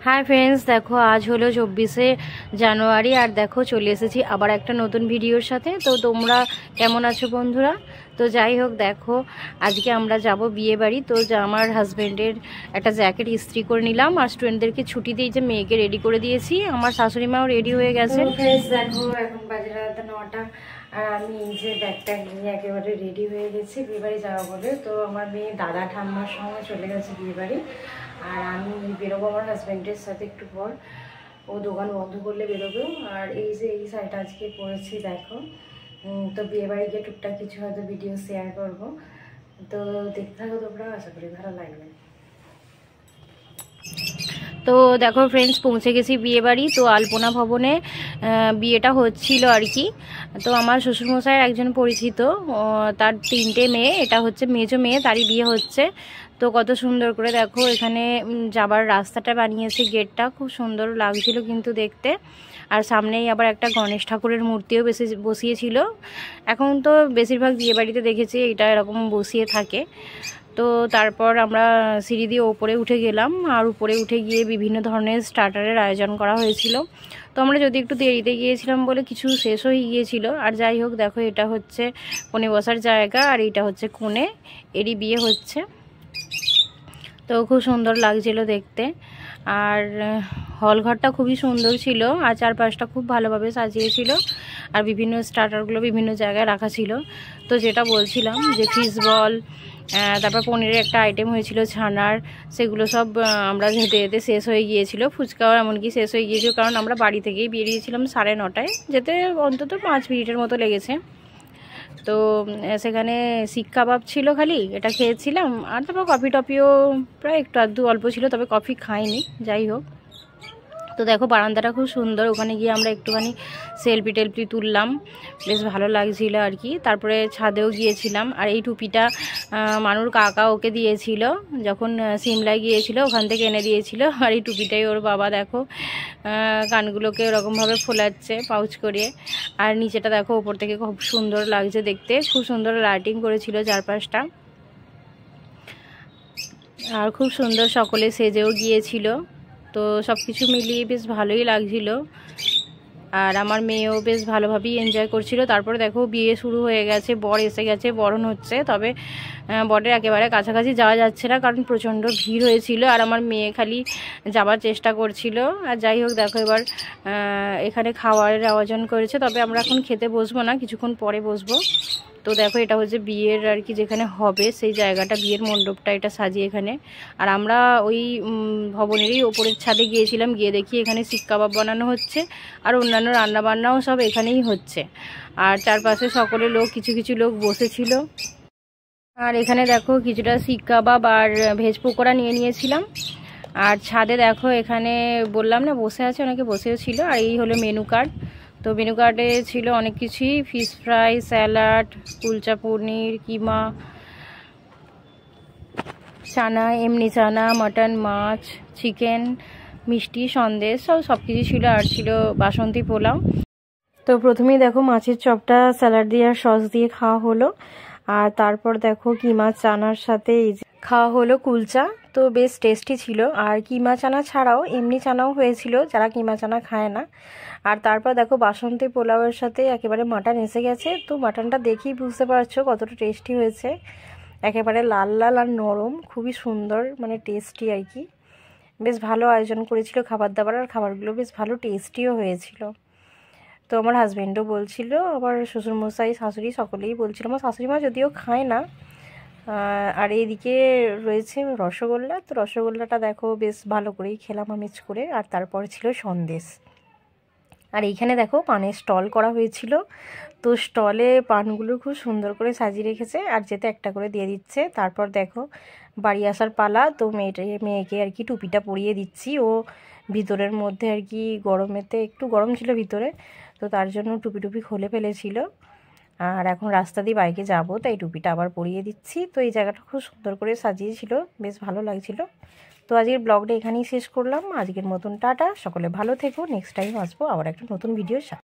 Hi friends, देखो आज hello 24 জানুয়ারি আর দেখো চলে এসেছি আবার একটা নতুন ভিডিওর সাথে। তো তোমরা কেমন আছো বন্ধুরা? তো যাই হোক, দেখো আজকে আমরা যাব বিয়ে বাড়ি। তো আমার হাজবেন্ডের একটা জ্যাকেট ইস্ত্রি করে নিলাম আর স্টুডেন্টদেরকে ছুটি দিয়ে যে মেয়েকে রেডি করে দিয়েছি। আমার শাশুড়ি মাও রেডি হয়ে গেছে। দেখো এখন বাজে রাত 9টা আর আমি এই যে ব্যাগটা নিয়ে একেবারে রেডি হয়ে গেছি বিয়ে বাড়ি যাওয়া বলে। তো আমার মেয়ে দাদা ঠাম্মার সঙ্গে চলে গেছে বিয়ে বাড়ি আর আমি বেরোবো আমার হাজব্যান্ডের সাথে একটু পর। ও দোকান বন্ধ করলে বেরোবো। আর এই যে এই শাড়িটা আজকে পরেছি দেখো। তো বিয়ে বাড়ি গিয়ে টুকটাক কিছু হয়তো ভিডিও শেয়ার করব। তো দেখতে থাকো তোমরা, আশা করি ভালো লাগবে। তো দেখো ফ্রেন্ডস, পৌঁছে গেছি বিয়ে বাড়ি। তো আলপনা ভবনে বিয়েটা হচ্ছিল আর কি। তো আমার শ্বশুরমশাইয়ের একজন পরিচিত, তার 3টে মেয়ে, এটা হচ্ছে মেজো মেয়ে, তারই বিয়ে হচ্ছে। তো কত সুন্দর করে দেখো এখানে যাবার রাস্তাটা বানিয়েছে, গেটটা খুব সুন্দর লাগছিল কিন্তু দেখতে। আর সামনেই আবার একটা গণেশ ঠাকুরের মূর্তিও বসিয়েছিল। এখন তো বেশিরভাগ বিয়ে বাড়িতে দেখেছি এটা এরকম বসিয়ে থাকে। তো তারপর আমরা সিঁড়ি দিয়ে ওপরে উঠে গেলাম আর উপরে উঠে গিয়ে বিভিন্ন ধরনের স্টার্টারের আয়োজন করা হয়েছিল। তো আমরা যদি একটু দেরিতে গিয়েছিলাম বলে কিছু শেষ হয়ে গিয়েছিল। আর যাই হোক, দেখো এটা হচ্ছে কনে বসার জায়গা আর এটা হচ্ছে কনে, এরই বিয়ে হচ্ছে। তো খুব সুন্দর লাগছিল দেখতে। আর হল ঘরটা খুবই সুন্দর ছিল আর চারপাশটা খুব ভালোভাবে সাজিয়েছিল আর বিভিন্ন স্টার্টারগুলো বিভিন্ন জায়গায় রাখা ছিল। তো যেটা বলছিলাম যে ফিশ বল, তারপর পনিরের একটা আইটেম হয়েছিল ছানার, সেগুলো সব আমরা যেতে যেতে শেষ হয়ে গিয়েছিল। ফুচকাও এমনকি শেষ হয়ে গিয়েছিল, কারণ আমরা বাড়ি থেকেই বেরিয়েছিলাম 9:30, যেতে অন্তত 5 মিনিটের মতো লেগেছে। তো সেখানে শিক কাবাব ছিল, খালি এটা খেয়েছিলাম। আর তারপর কফি টফিও প্রায় একটু আধটু অল্প ছিল, তবে কফি খাইনি। যাই হোক, তো দেখো বারান্দাটা খুব সুন্দর, ওখানে গিয়ে আমরা একটুখানি সেলফি টেলফি তুললাম, বেশ ভালো লাগছিল আর কি। তারপরে ছাদেও গিয়েছিলাম। আর এই টুপিটা মানুর কাকা ওকে দিয়েছিল যখন সিমলায় গিয়েছিল, ওখান থেকে এনে দিয়েছিল। আর এই টুপিটাই ওর বাবা দেখো কানগুলোকে ওরকমভাবে ফোলাচ্ছে পাউচ করিয়ে। আর নিচেটা দেখো ওপর থেকে খুব সুন্দর লাগছে দেখতে, খুব সুন্দর লাইটিং করেছিল চারপাশটা। আর খুব সুন্দর সকলে সেজেও গিয়েছিল। তো সব কিছু মিলিয়ে বেশ ভালোই লাগছিল আর আমার মেয়েও বেশ ভালোভাবেই এনজয় করছিল। তারপরে দেখো বিয়ে শুরু হয়ে গেছে, বর এসে গেছে, বরণ হচ্ছে। তবে বরের একেবারে কাছাকাছি যাওয়া যাচ্ছে না, কারণ প্রচণ্ড ভিড় হয়েছিল আর আমার মেয়ে খালি যাবার চেষ্টা করছিল। আর যাই হোক, দেখো এবার এখানে খাওয়ারের আয়োজন করেছে, তবে আমরা এখন খেতে বসবো না, কিছুক্ষণ পরে বসবো। তো দেখো এটা হচ্ছে বিয়ের আর কি যেখানে হবে সেই জায়গাটা, বিয়ের মণ্ডপটা এটা সাজিয়ে এখানে। আর আমরা ওই ভবনেরই ওপরের ছাদে গিয়েছিলাম, গিয়ে দেখি এখানে শিক কাবাব বানানো হচ্ছে আর অন্যান্য রান্নাবান্নাও সব এখানেই হচ্ছে। আর চারপাশে সকলে লোক, কিছু কিছু লোক বসেছিল। আর এখানে দেখো কিছুটা শিক কাবাব আর ভেজ পকোড়া নিয়ে নিয়েছিলাম। আর ছাদে দেখো এখানে বললাম না বসে আছে, অনেকে বসেও ছিল। আর এই হলো মেনু কার্ড। তো মেনু কার্ডে ছিল অনেক কিছুই, ফিশ ফ্রাই, স্যালাড, কুলচা পনির, কিমা, চানা, এমনি চানা, মটন, মাছ, চিকেন, মিষ্টি, সন্দেশ, সব কিছু ছিল। আর ছিল বাসন্তী পোলাও। তো প্রথমেই দেখো মাছের চপটা স্যালাড দিয়ে আর সস দিয়ে খাওয়া হলো। আর তারপর দেখো কিমা চানার সাথে এই যে খাওয়া হলো কুলচা। তো বেশ টেস্টি ছিল। আর কিমা চানা ছাড়াও এমনি চানাও হয়েছিল, যারা কিমা চানা খায় না। আর তারপর দেখো বাসন্তী পোলাওয়ের সাথে একেবারে মাটন এসে গেছে। তো মাটনটা দেখেই বুঝতে পারছো কতটা টেস্টি হয়েছে, একেবারে লাল লাল আর নরম, খুবই সুন্দর, মানে টেস্টি আর কি। বেশ ভালো আয়োজন করেছিল খাবার দাবার, আর খাবারগুলো বেশ ভালো টেস্টিও হয়েছিল। তো আমার হাজব্যান্ডও বলছিল, আবার শ্বশুরমশাই, শাশুড়ি সকলেই বলছিল। আমার শাশুড়ি মা যদিও খায় না। আর এইদিকে রয়েছে রসগোল্লা। তো রসগোল্লাটা দেখো বেশ ভালো করেই খেলাম আমেজ করে। আর তারপর ছিল সন্দেশ। আর এইখানে দেখো পানের স্টল করা হয়েছিল। তো স্টলে পানগুলো খুব সুন্দর করে সাজিয়ে রেখেছে আর যেতে একটা করে দিয়ে দিচ্ছে। তারপর দেখো বাড়ি আসার পালা। তো মেয়েকে আর কি টুপিটা পরিয়ে দিচ্ছি। ও ভিতরের মধ্যে আর কি গরমেতে একটু গরম ছিল ভিতরে, তো তার জন্য টুপি খুলে ফেলেছিল। আর এখন রাস্তা দিয়ে বাইকে যাব, তাই টুপিটা আবার পরিয়ে দিচ্ছি। তো এই জায়গাটা খুব সুন্দর করে সাজিয়েছিল, বেশ ভালো লাগছিল। তো আজকের ব্লগটা এখানেই শেষ করলাম। আজকের মতন টাটা, সকলে ভালো থেকো। নেক্সট টাইম আসবো আবার একটা নতুন ভিডিওর সাথে।